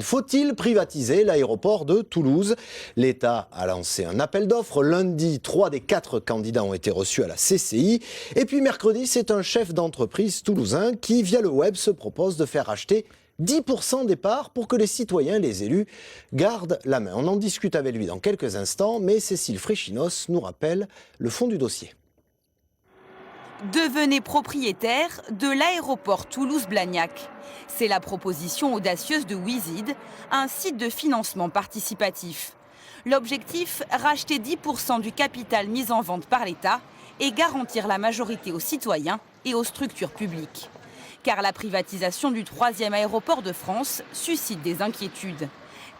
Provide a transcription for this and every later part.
Faut-il privatiser l'aéroport de Toulouse? L'État a lancé un appel d'offres. Lundi, 3 des 4 candidats ont été reçus à la CCI. Et puis mercredi, c'est un chef d'entreprise toulousain qui, via le web, se propose de faire acheter 10% des parts pour que les citoyens, les élus, gardent la main. On en discute avec lui dans quelques instants, mais Cécile Fréchinos nous rappelle le fond du dossier. Devenez propriétaire de l'aéroport Toulouse-Blagnac. C'est la proposition audacieuse de Wizid, un site de financement participatif. L'objectif, racheter 10% du capital mis en vente par l'État et garantir la majorité aux citoyens et aux structures publiques. Car la privatisation du 3e aéroport de France suscite des inquiétudes.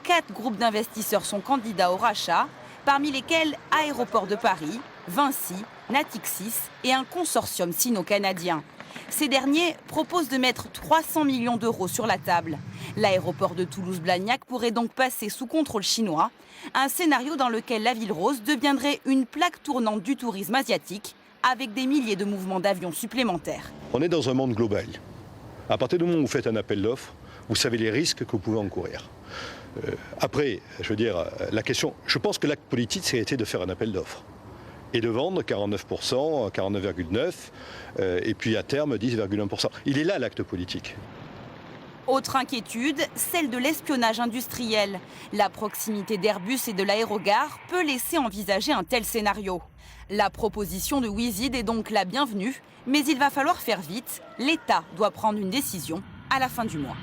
4 groupes d'investisseurs sont candidats au rachat, parmi lesquels Aéroports de Paris, Vinci, Natixis et un consortium sino-canadien. Ces derniers proposent de mettre 300 millions d'euros sur la table. L'aéroport de Toulouse-Blagnac pourrait donc passer sous contrôle chinois, un scénario dans lequel la ville rose deviendrait une plaque tournante du tourisme asiatique, avec des milliers de mouvements d'avions supplémentaires. On est dans un monde global. À partir du moment où vous faites un appel d'offres, vous savez les risques que vous pouvez encourir. Après, je veux dire, la question, je pense que l'acte politique, c'était de faire un appel d'offres et de vendre 49%, 49,9%, et puis à terme 10,1%. Il est là l'acte politique. Autre inquiétude, celle de l'espionnage industriel. La proximité d'Airbus et de l'aérogare peut laisser envisager un tel scénario. La proposition de Wizid est donc la bienvenue, mais il va falloir faire vite. L'État doit prendre une décision à la fin du mois.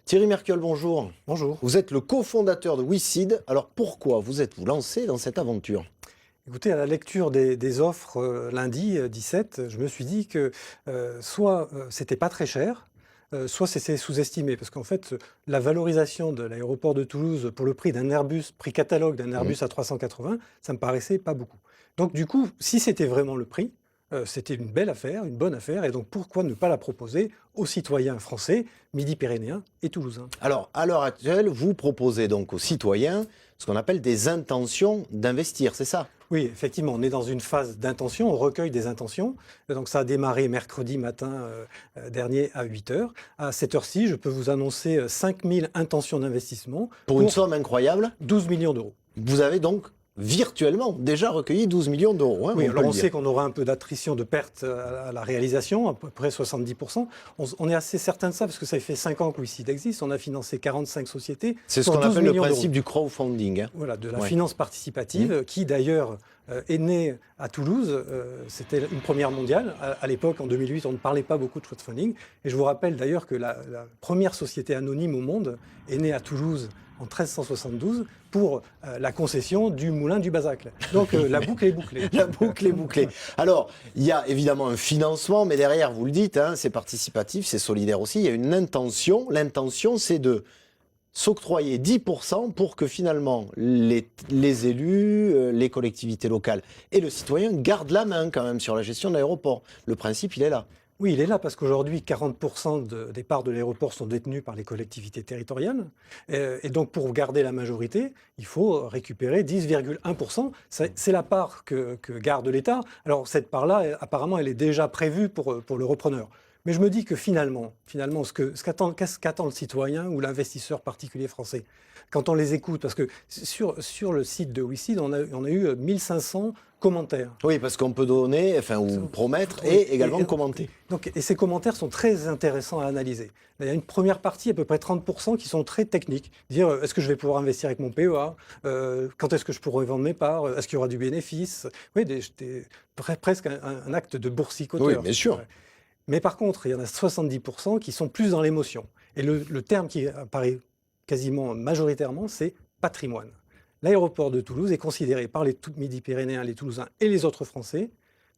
Thierry Mercure, bonjour. Bonjour. Vous êtes le cofondateur de Wizid. Alors pourquoi vous êtes-vous lancé dans cette aventure? Écoutez, à la lecture des offres lundi 17, je me suis dit que soit c'était pas très cher, soit c'était sous-estimé. Parce qu'en fait, la valorisation de l'aéroport de Toulouse pour le prix d'un Airbus, prix catalogue d'un Airbus A380, ça me paraissait pas beaucoup. Donc du coup, si c'était vraiment le prix, c'était une belle affaire, une bonne affaire, et donc pourquoi ne pas la proposer aux citoyens français, midi-pyrénéens et toulousains? Alors, à l'heure actuelle, vous proposez donc aux citoyens ce qu'on appelle des intentions d'investir, c'est ça? Oui, effectivement, on est dans une phase d'intention, on recueille des intentions. Donc ça a démarré mercredi matin dernier à 8 h. À cette heure-ci, je peux vous annoncer 5000 intentions d'investissement. Pour une somme incroyable? 12 millions d'euros. Vous avez donc virtuellement déjà recueilli 12 millions d'euros. Hein, oui, alors on sait qu'on aura un peu d'attrition de perte à la réalisation, à peu près 70%. On est assez certain de ça parce que ça fait 5 ans que Wizid existe. On a financé 45 sociétés. C'est ce qu'on appelle le principe du crowdfunding. Hein. Voilà, de la finance participative qui d'ailleurs est née à Toulouse. C'était une première mondiale. À l'époque, en 2008, on ne parlait pas beaucoup de crowdfunding. Et je vous rappelle d'ailleurs que la première société anonyme au monde est née à Toulouse en 1372 pour la concession du moulin du Bazacle. Donc la boucle est bouclée. La boucle est bouclée. Alors, il y a évidemment un financement, mais derrière, vous le dites, hein, c'est participatif, c'est solidaire aussi. Il y a une intention. L'intention, c'est de s'octroyer 10% pour que finalement les élus, les collectivités locales et le citoyen gardent la main quand même sur la gestion de l'aéroport. Le principe, il est là. Oui, il est là parce qu'aujourd'hui, 40% des parts de l'aéroport sont détenues par les collectivités territoriales. Et donc, pour garder la majorité, il faut récupérer 10,1%. C'est la part que garde l'État. Alors, cette part-là, apparemment, elle est déjà prévue pour le repreneur. Mais je me dis que finalement, qu'est-ce qu'attend le citoyen ou l'investisseur particulier français quand on les écoute? Parce que sur le site de Wizid, on a eu 1500 commentaires. Oui, parce qu'on peut donner, ou promettre et également commenter. Donc, et ces commentaires sont très intéressants à analyser. Il y a une première partie, à peu près 30%, qui sont très techniques. Dire, est-ce que je vais pouvoir investir avec mon PEA? Quand est-ce que je pourrai vendre mes parts? Est-ce qu'il y aura du bénéfice? Oui, presque un acte de boursicoteur. Oui, bien sûr. Mais par contre, il y en a 70% qui sont plus dans l'émotion. Et le terme qui apparaît quasiment majoritairement, c'est patrimoine. L'aéroport de Toulouse est considéré par les Midi-Pyrénéens, les Toulousains et les autres Français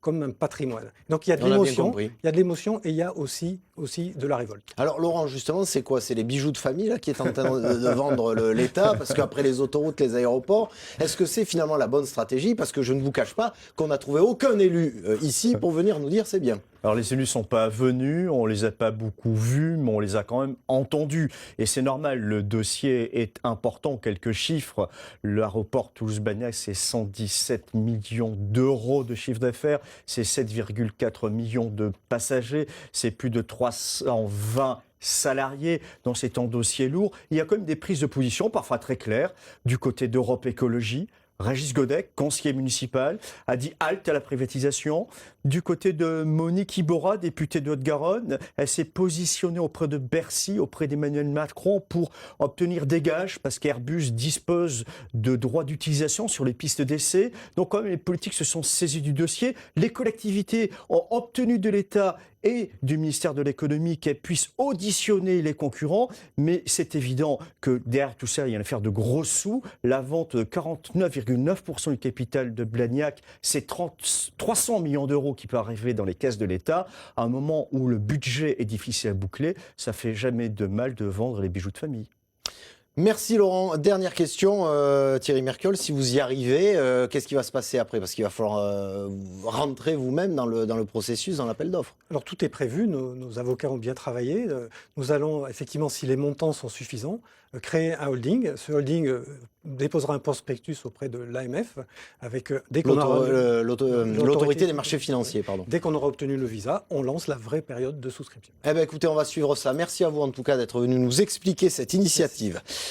comme un patrimoine. Donc il y a de l'émotion, et il y a aussi de la révolte. Alors Laurent, justement, c'est quoi? C'est les bijoux de famille là, qui est en train de vendre l'État? Parce qu'après les autoroutes, les aéroports, est-ce que c'est finalement la bonne stratégie? Parce que je ne vous cache pas qu'on n'a trouvé aucun élu ici pour venir nous dire c'est bien. Alors les élus ne sont pas venus, on ne les a pas beaucoup vus, mais on les a quand même entendus. Et c'est normal, le dossier est important. Quelques chiffres, l'aéroport Toulouse-Blagnac, c'est 117 millions d'euros de chiffre d'affaires, c'est 7,4 millions de passagers, c'est plus de 320 salariés dans ces temps dossiers lourds. Il y a quand même des prises de position, parfois très claires, du côté d'Europe Écologie. Régis Godec, conseiller municipal, a dit halte à la privatisation. Du côté de Monique Iborra, députée de Haute-Garonne, elle s'est positionnée auprès de Bercy, auprès d'Emmanuel Macron pour obtenir des gages parce qu'Airbus dispose de droits d'utilisation sur les pistes d'essai. Donc quand même, les politiques se sont saisis du dossier. Les collectivités ont obtenu de l'État et du ministère de l'économie qu'elles puissent auditionner les concurrents, mais c'est évident que derrière tout ça, il y a une affaire de gros sous. La vente de 49,9% du capital de Blagnac, c'est 300 millions d'euros qui peut arriver dans les caisses de l'État. À un moment où le budget est difficile à boucler, ça fait jamais de mal de vendre les bijoux de famille. Merci Laurent. Dernière question, Thierry Mercol, si vous y arrivez, qu'est-ce qui va se passer après? Parce qu'il va falloir rentrer vous-même dans le processus, dans l'appel d'offres. Alors tout est prévu, nos avocats ont bien travaillé. Nous allons effectivement, si les montants sont suffisants, créer un holding. Ce holding déposera un prospectus auprès de l'AMF avec dès qu'on aura L'autorité des marchés financiers, pardon. Dès qu'on aura obtenu le visa, on lance la vraie période de souscription. Eh bien écoutez, on va suivre ça. Merci à vous en tout cas d'être venu nous expliquer cette initiative.